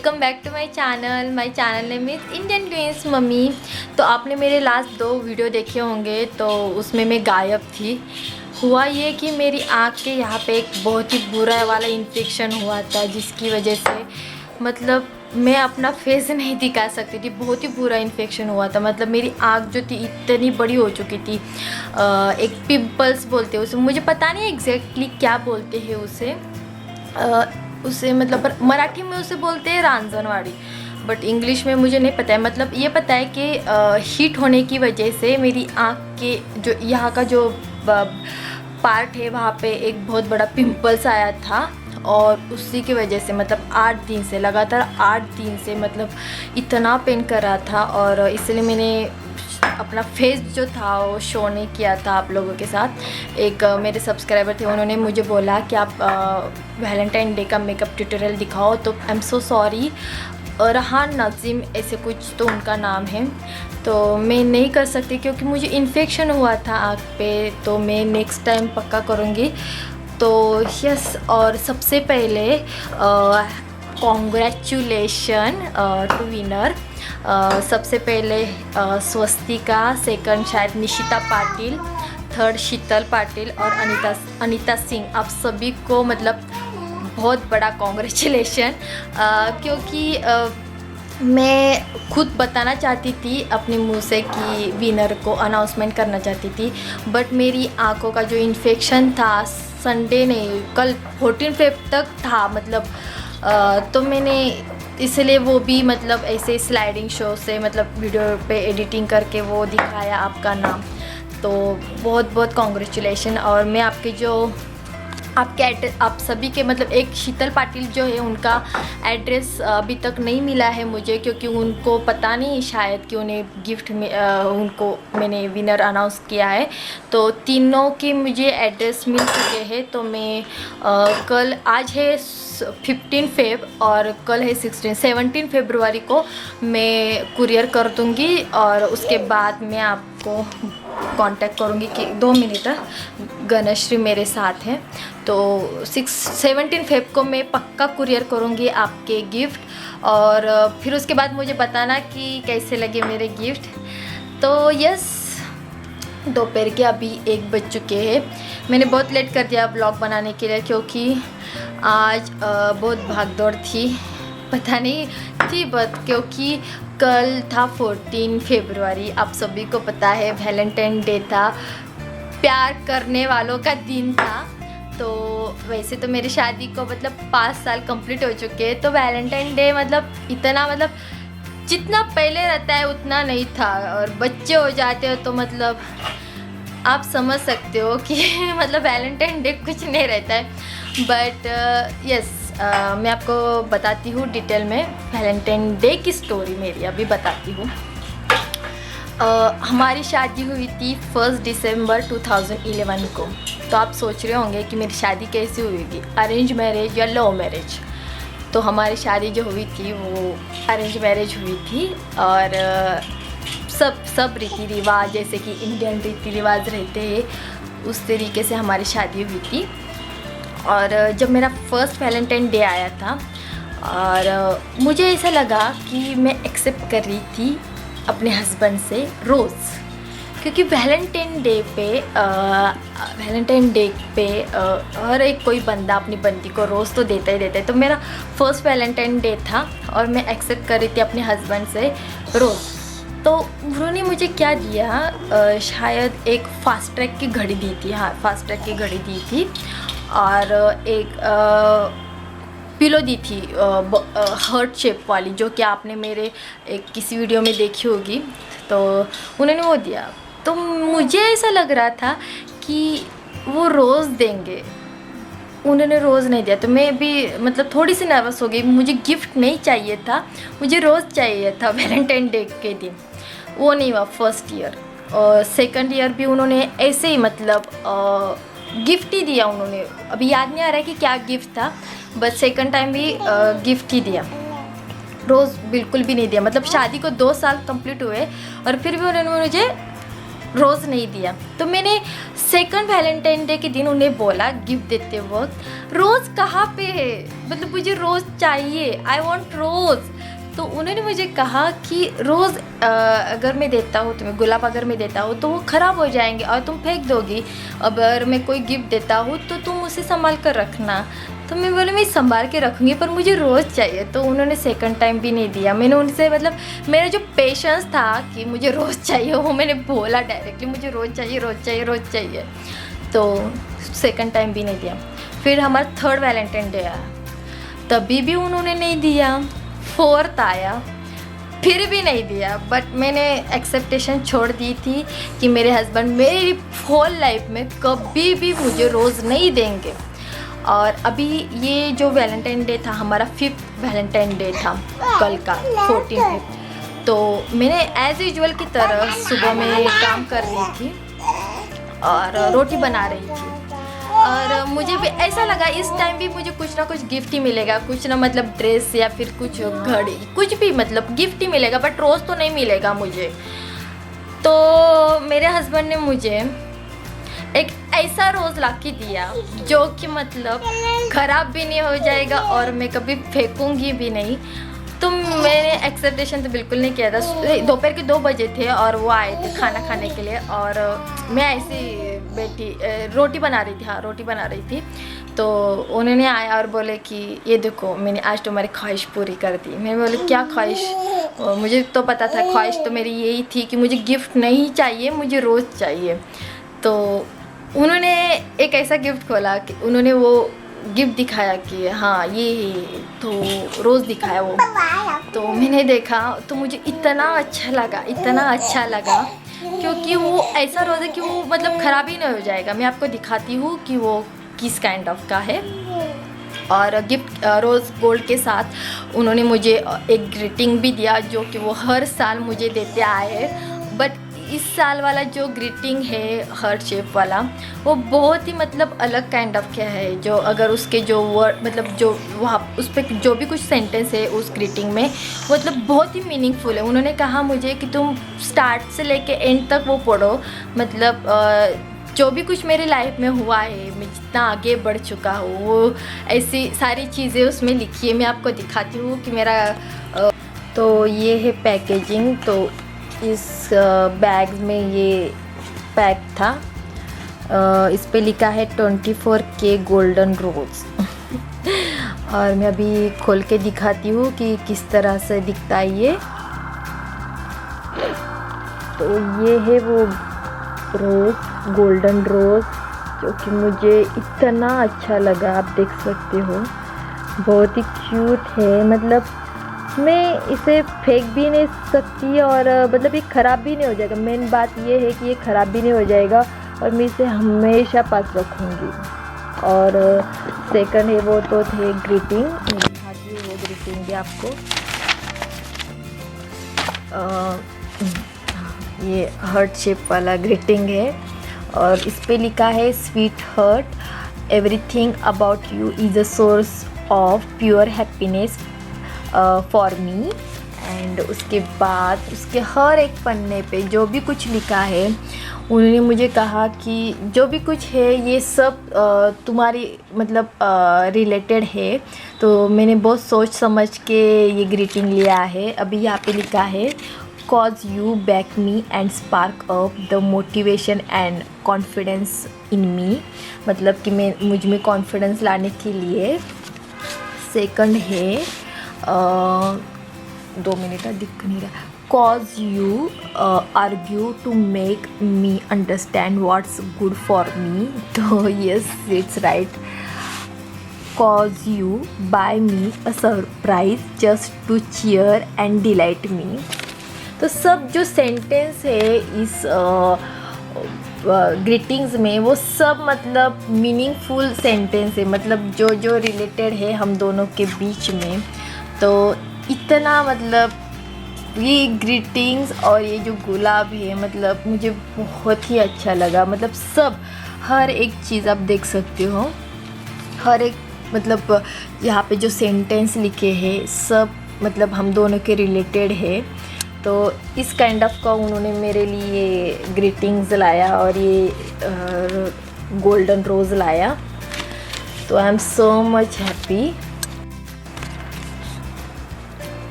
Welcome back to my channel name is Indian twins mummy. तो आपने मेरे last 2 video देखे होंगे, तो उसमें मैं गायब थी। हुआ ये कि मेरी आँख के यहाँ पे एक बहुत ही बुरा वाला इन्फेक्शन हुआ था, जिसकी वजह से मतलब मैं अपना फेस नहीं दिखा सकती थी। बहुत ही बुरा इन्फेक्शन हुआ था। मतलब मेरी आँख जो थी इतनी बड़ी हो चुकी थी। एक पिंपल्स बोलते हैं उसे, मुझे पता नहीं एग्जैक्टली क्या बोलते हैं उसे मतलब मराठी में उसे बोलते हैं रांजनवाड़ी, बट इंग्लिश में मुझे नहीं पता है। मतलब ये पता है कि हीट होने की वजह से मेरी आँख के जो यहाँ का जो पार्ट है वहाँ पे एक बहुत बड़ा पिंपल्स आया था, और उसी की वजह से मतलब 8 दिन से लगातार 8 दिन से मतलब इतना पेन कर रहा था। और इसलिए मैंने अपना फेस जो था वो शो नहीं किया था आप लोगों के साथ। एक मेरे सब्सक्राइबर थे, उन्होंने मुझे बोला कि आप वैलेंटाइन डे का मेकअप ट्यूटोरियल दिखाओ, तो I am so sorry. रहान Nazim ऐसे कुछ तो उनका नाम है, तो मैं नहीं कर सकती क्योंकि मुझे इन्फेक्शन हुआ था आँख पे। तो मैं नेक्स्ट टाइम पक्का करूँगी। तो यस, और सबसे पहले कॉन्ग्रेचुलेशन टू विनर। सबसे पहले स्वस्तिका, सेकंड शायद निशिता पाटिल, थर्ड शीतल पाटिल और अनीता सिंह। आप सभी को मतलब बहुत बड़ा कॉन्ग्रेचुलेशन, क्योंकि मैं खुद बताना चाहती थी अपने मुंह से कि विनर को अनाउंसमेंट करना चाहती थी, बट मेरी आंखों का जो इन्फेक्शन था संडे नहीं, कल 14 फेब तक था मतलब। तो मैंने इसलिए वो भी मतलब ऐसे स्लाइडिंग शो से मतलब वीडियो पे एडिटिंग करके वो दिखाया आपका नाम। तो बहुत बहुत कॉन्ग्रेचुलेशन। और मैं आपके जो आप सभी के मतलब एक शीतल पाटिल जो है उनका एड्रेस अभी तक नहीं मिला है मुझे, क्योंकि उनको पता नहीं शायद कि उन्हें गिफ्ट में उनको मैंने विनर अनाउंस किया है। तो तीनों की मुझे एड्रेस मिल चुके हैं। तो मैं कल, आज है 15 फेब और कल है 17 फरवरी को मैं कुरियर कर दूँगी, और उसके बाद मैं आपको कांटेक्ट करूँगी कि 2 मिनट गणश्री मेरे साथ हैं। तो 17 फेब को मैं पक्का कुरियर करूँगी आपके गिफ्ट, और फिर उसके बाद मुझे बताना कि कैसे लगे मेरे गिफ्ट। तो यस, दोपहर के अभी 1 बज चुके हैं। मैंने बहुत लेट कर दिया ब्लॉग बनाने के लिए, क्योंकि आज बहुत भागदौड़ थी, पता नहीं थी बट क्योंकि कल था 14 फरवरी। आप सभी को पता है वैलेंटाइन डे था, प्यार करने वालों का दिन था। तो वैसे तो मेरी शादी को मतलब 5 साल कंप्लीट हो चुके हैं, तो वैलेंटाइन डे मतलब इतना मतलब जितना पहले रहता है उतना नहीं था। और बच्चे हो जाते हो तो मतलब आप समझ सकते हो कि मतलब वैलेंटाइन डे कुछ नहीं रहता है। बट यस, मैं आपको बताती हूँ डिटेल में वैलेंटाइन डे की स्टोरी मेरी अभी बताती हूँ। हमारी शादी हुई थी 1 दिसंबर 2011 को। तो आप सोच रहे होंगे कि मेरी शादी कैसे हुई, अरेंज मैरिज या लव मैरिज। तो हमारी शादी जो हुई थी वो अरेंज मैरिज हुई थी, और सब रीति रिवाज जैसे कि इंडियन रीति रिवाज रहते हैं उस तरीके से हमारी शादी हुई थी। और जब मेरा फर्स्ट वैलेंटाइन डे आया था, और मुझे ऐसा लगा कि मैं एक्सेप्ट कर रही थी अपने हस्बैंड से रोज़, क्योंकि वैलेंटाइन डे पे हर एक कोई बंदा अपनी बंदी को रोज़ तो देता ही देता है। तो मेरा फर्स्ट वैलेंटाइन डे था और मैं एक्सेप्ट कर रही थी अपने हस्बैंड से रोज़। तो उन्होंने मुझे क्या दिया, शायद एक फास्ट ट्रैक की घड़ी दी थी। हाँ, फास्ट ट्रैक की घड़ी दी थी, और एक पिलो दी थी हार्ट शेप वाली, जो कि आपने मेरे एक किसी वीडियो में देखी होगी। तो उन्होंने वो दिया, तो मुझे ऐसा लग रहा था कि वो रोज़ देंगे, उन्होंने रोज़ नहीं दिया। तो मैं भी मतलब थोड़ी सी नर्वस हो गई। मुझे गिफ्ट नहीं चाहिए था, मुझे रोज़ चाहिए था वैलेंटाइन डे के दिन। वो नहीं हुआ फर्स्ट ईयर, और सेकंड ईयर भी उन्होंने ऐसे ही मतलब गिफ्ट ही दिया। उन्होंने, अभी याद नहीं आ रहा है कि क्या गिफ्ट था, बट सेकंड टाइम भी गिफ्ट ही दिया, रोज़ बिल्कुल भी नहीं दिया। मतलब शादी को 2 साल कंप्लीट हुए और फिर भी उन्होंने मुझे रोज़ नहीं दिया। तो मैंने सेकंड वैलेंटाइन डे के दिन उन्हें बोला गिफ्ट देते वक्त, रोज़ कहाँ पे है, मतलब मुझे रोज़ चाहिए, आई वॉन्ट रोज़। तो उन्होंने मुझे कहा कि रोज़ अगर मैं देता हूँ तुम्हें, गुलाब अगर मैं देता हूँ तो वो ख़राब हो जाएंगे और तुम फेंक दोगी। अगर मैं कोई गिफ्ट देता हूँ तो तुम उसे संभाल कर रखना। तो मैं बोली मैं संभाल के रखूँगी, पर मुझे रोज़ चाहिए। तो उन्होंने सेकंड टाइम भी नहीं दिया। मैंने उनसे मतलब मेरा जो पेशेंस था कि मुझे रोज़ चाहिए, वो मैंने बोला डायरेक्टली मुझे रोज़ चाहिए, रोज़ चाहिए, रोज़ चाहिए। तो सेकंड टाइम भी नहीं दिया। फिर हमारा थर्ड वैलेंटाइन डे आया, तभी भी उन्होंने नहीं दिया। फोर्थ आया, फिर भी नहीं दिया। बट मैंने एक्सेप्टेशन छोड़ दी थी कि मेरे हस्बैंड मेरी होल लाइफ में कभी भी मुझे रोज़ नहीं देंगे। और अभी ये जो वैलेंटाइन डे था हमारा 5th वैलेंटाइन डे था कल का 14th। तो मैंने एज़ यूजुअल की तरह सुबह में काम कर रही थी और रोटी बना रही थी, और मुझे भी ऐसा लगा इस टाइम भी मुझे कुछ ना कुछ गिफ्ट ही मिलेगा, कुछ ना मतलब ड्रेस या फिर कुछ घड़ी, कुछ भी मतलब गिफ्ट ही मिलेगा, बट रोज़ तो नहीं मिलेगा मुझे। तो मेरे हस्बैंड ने मुझे एक ऐसा रोज़ ला के दिया जो कि मतलब ख़राब भी नहीं हो जाएगा और मैं कभी फेंकूंगी भी नहीं। तो मैंने एक्सेप्टेशन तो बिल्कुल नहीं किया था। दोपहर के 2 बजे थे और वो आए थे खाना खाने के लिए, और मैं ऐसी रोटी बना रही थी, हाँ रोटी बना रही थी। तो उन्होंने आया और बोले कि ये देखो मैंने आज तुम्हारी ख्वाहिश पूरी कर दी। मैं बोले क्या ख्वाहिश? मुझे तो पता था ख्वाहिश तो मेरी यही थी कि मुझे गिफ्ट नहीं चाहिए, मुझे रोज़ चाहिए। तो उन्होंने एक ऐसा गिफ्ट खोला कि उन्होंने वो गिफ्ट दिखाया कि हाँ ये तो रोज़ दिखाया वो। तो मैंने देखा तो मुझे इतना अच्छा लगा, इतना अच्छा लगा, क्योंकि वो ऐसा रोज़ है कि वो मतलब ख़राब ही नहीं हो जाएगा। मैं आपको दिखाती हूँ कि वो किस काइंड ऑफ का है। और गिफ्ट रोज़ गोल्ड के साथ उन्होंने मुझे एक ग्रीटिंग भी दिया जो कि वो हर साल मुझे देते आए हैं। बट इस साल वाला जो ग्रीटिंग है हार्ट शेप वाला, वो बहुत ही मतलब अलग काइंड ऑफ क्या है, जो अगर उसके जो वर्ड मतलब जो वहाँ उस पर जो भी कुछ सेंटेंस है उस ग्रीटिंग में मतलब बहुत ही मीनिंगफुल है। उन्होंने कहा मुझे कि तुम स्टार्ट से लेके एंड तक वो पढ़ो, मतलब जो भी कुछ मेरी लाइफ में हुआ है, मैं जितना आगे बढ़ चुका हूँ, वो ऐसी सारी चीज़ें उसमें लिखी है। मैं आपको दिखाती हूँ कि मेरा तो ये है पैकेजिंग। तो इस बैग में ये पैक था, इस पे लिखा है 24K गोल्डन रोज़। और मैं अभी खोल के दिखाती हूँ कि किस तरह से दिखता है ये। तो ये है वो रोज़, गोल्डन रोज़, जो कि मुझे इतना अच्छा लगा, आप देख सकते हो। बहुत ही क्यूट है, मतलब मैं इसे फेंक भी नहीं सकती और मतलब ये ख़राब भी नहीं हो जाएगा। मेन बात ये है कि ये ख़राब भी नहीं हो जाएगा और मैं इसे हमेशा पास रखूँगी। और सेकंड है वो तो थे ग्रीटिंग, मैं दिखाती हूँ वो ग्रीटिंग भी आपको। ये हार्ट शेप वाला ग्रीटिंग है और इस पे लिखा है sweet heart, everything about you is a source of pure happiness for me. And उसके बाद उसके हर एक पन्ने पे जो भी कुछ लिखा है, उन्होंने मुझे कहा कि जो भी कुछ है ये सब तुम्हारी मतलब रिलेटेड है। तो मैंने बहुत सोच समझ के ये ग्रीटिंग लिया है। अभी यहाँ पे लिखा है cause you back me and spark up the motivation and confidence in me, मतलब कि मैं मुझ में कॉन्फिडेंस लाने के लिए। सेकंड है 2 मिनट दिख नहीं रहा, cause you argue to make me understand what's good for me। तो yes it's right, cause you buy me a surprise just to cheer and delight me। तो सब जो सेंटेंस है इस ग्रीटिंग्स में वो सब मतलब मीनिंगफुल सेंटेंस है, मतलब जो जो रिलेटेड है हम दोनों के बीच में। तो इतना मतलब ये ग्रीटिंग्स और ये जो गुलाब है मतलब मुझे बहुत ही अच्छा लगा। मतलब सब हर एक चीज़ आप देख सकते हो, हर एक मतलब यहाँ पे जो सेंटेंस लिखे हैं सब मतलब हम दोनों के रिलेटेड है। तो इस काइंड ऑफ का उन्होंने मेरे लिए ग्रीटिंग्स लाया और ये गोल्डन रोज़ लाया। तो I am so much happy.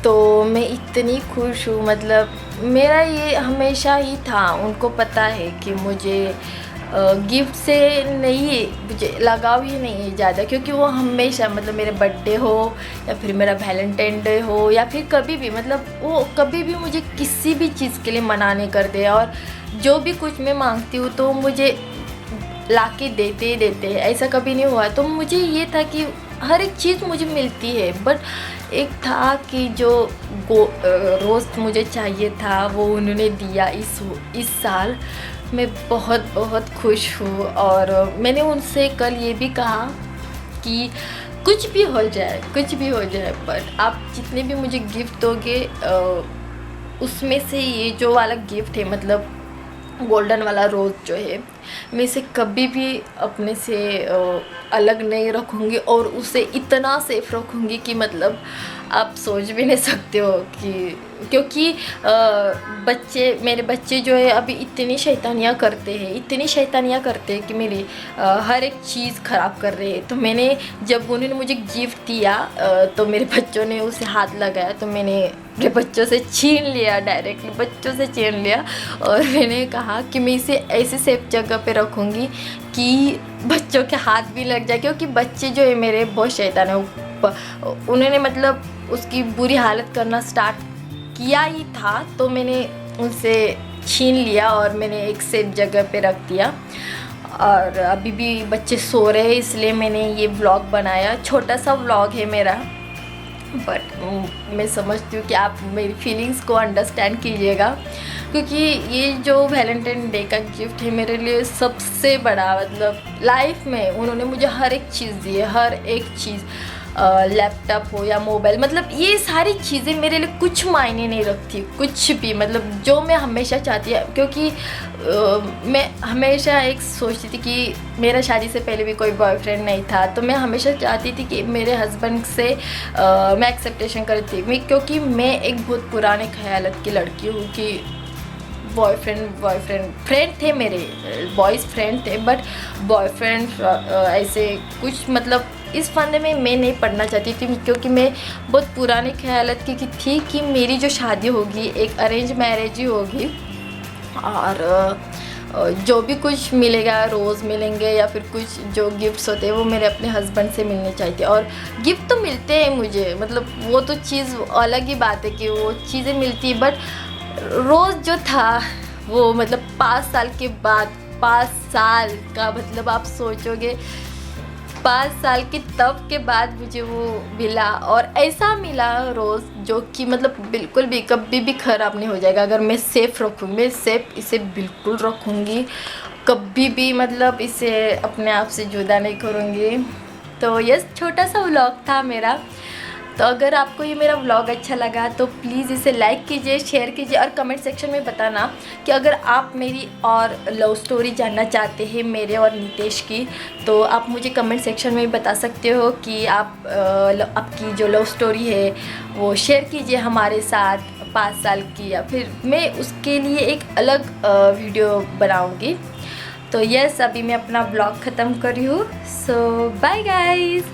तो मैं इतनी खुश हूँ, मतलब मेरा ये हमेशा ही था, उनको पता है कि मुझे गिफ्ट से नहीं, मुझे लगाव ही नहीं है ज़्यादा, क्योंकि वो हमेशा मतलब मेरे बर्थडे हो या फिर मेरा वैलेंटाइन डे हो या फिर कभी भी, मतलब वो कभी भी मुझे किसी भी चीज़ के लिए मना नहीं करते, और जो भी कुछ मैं मांगती हूँ तो मुझे लाके देते ही देते हैं, ऐसा कभी नहीं हुआ। तो मुझे ये था कि हर एक चीज़ मुझे मिलती है, बट एक था कि जो रोज़ मुझे चाहिए था वो उन्होंने दिया इस साल। मैं बहुत बहुत खुश हूँ, और मैंने उनसे कल ये भी कहा कि कुछ भी हो जाए बट आप जितने भी मुझे गिफ्ट दोगे उसमें से ये जो वाला गिफ्ट है, मतलब गोल्डन वाला रोज़ जो है, मैं इसे कभी भी अपने से अलग नहीं रखूँगी, और उसे इतना सेफ रखूँगी कि मतलब आप सोच भी नहीं सकते हो कि, क्योंकि मेरे बच्चे जो है अभी इतनी शैतानियाँ करते हैं कि मेरी हर एक चीज़ ख़राब कर रहे हैं। तो मैंने जब उन्होंने मुझे गिफ्ट दिया तो मेरे बच्चों ने उसे हाथ लगाया, तो मैंने मेरे बच्चों से छीन लिया, डायरेक्टली बच्चों से छीन लिया, और मैंने कहा कि मैं इसे ऐसे सेफ जगह पे रखूँगी कि बच्चों के हाथ भी लग जाए, क्योंकि बच्चे जो है मेरे बहुत शैतान है। उन्होंने मतलब उसकी बुरी हालत करना स्टार्ट किया ही था, तो मैंने उनसे छीन लिया और मैंने एक सेफ जगह पे रख दिया। और अभी भी बच्चे सो रहे हैं, इसलिए मैंने ये व्लॉग बनाया, छोटा सा व्लॉग है मेरा, बट मैं समझती हूँ कि आप मेरी फीलिंग्स को अंडरस्टैंड कीजिएगा, क्योंकि ये जो वैलेंटाइन डे का गिफ्ट है मेरे लिए सबसे बड़ा, मतलब लाइफ में उन्होंने मुझे हर एक चीज़ दी है, हर एक चीज़, लैपटॉप हो या मोबाइल, मतलब ये सारी चीज़ें मेरे लिए कुछ मायने नहीं रखती, कुछ भी, मतलब जो मैं हमेशा चाहती है, क्योंकि मैं हमेशा एक सोचती थी कि मेरा शादी से पहले भी कोई बॉयफ्रेंड नहीं था, तो मैं हमेशा चाहती थी कि मेरे हस्बैंड से मैं एक्सेप्टेशन करती, क्योंकि मैं एक बहुत पुराने ख्यालत की लड़की हूँ कि फ्रेंड थे मेरे, बॉयज़ फ्रेंड थे, बट बॉयफ्रेंड ऐसे कुछ, मतलब इस फंदे में मैं नहीं पढ़ना चाहती थी, क्योंकि मैं बहुत पुराने ख्यालत की थी कि मेरी जो शादी होगी एक अरेंज मैरिज ही होगी, और जो भी कुछ मिलेगा, रोज़ मिलेंगे या फिर कुछ जो गिफ्ट्स होते हैं वो मेरे अपने हस्बैंड से मिलने चाहिए। और गिफ्ट तो मिलते हैं मुझे, मतलब वो तो चीज़ अलग ही बात है कि वो चीज़ें मिलती है, बट रोज़ जो था वो, मतलब 5 साल के बाद, 5 साल का मतलब आप सोचोगे 5 साल के तब के बाद मुझे वो मिला, और ऐसा मिला रोज़ जो कि मतलब बिल्कुल भी कभी भी ख़राब नहीं हो जाएगा अगर मैं सेफ़ रखूँगी। मैं सेफ़ इसे बिल्कुल रखूँगी, कभी भी मतलब इसे अपने आप से जुदा नहीं करूँगी। तो ये छोटा सा व्लॉग था मेरा। तो अगर आपको ये मेरा व्लॉग अच्छा लगा तो प्लीज़ इसे लाइक कीजिए, शेयर कीजिए, और कमेंट सेक्शन में बताना कि अगर आप मेरी और लव स्टोरी जानना चाहते हैं मेरे और नितेश की, तो आप मुझे कमेंट सेक्शन में बता सकते हो कि आपकी जो लव स्टोरी है वो शेयर कीजिए हमारे साथ 5 साल की, या फिर मैं उसके लिए एक अलग वीडियो बनाऊँगी। तो यस, अभी मैं अपना व्लॉग ख़त्म कर रही हूँ। सो बाय गाइज़।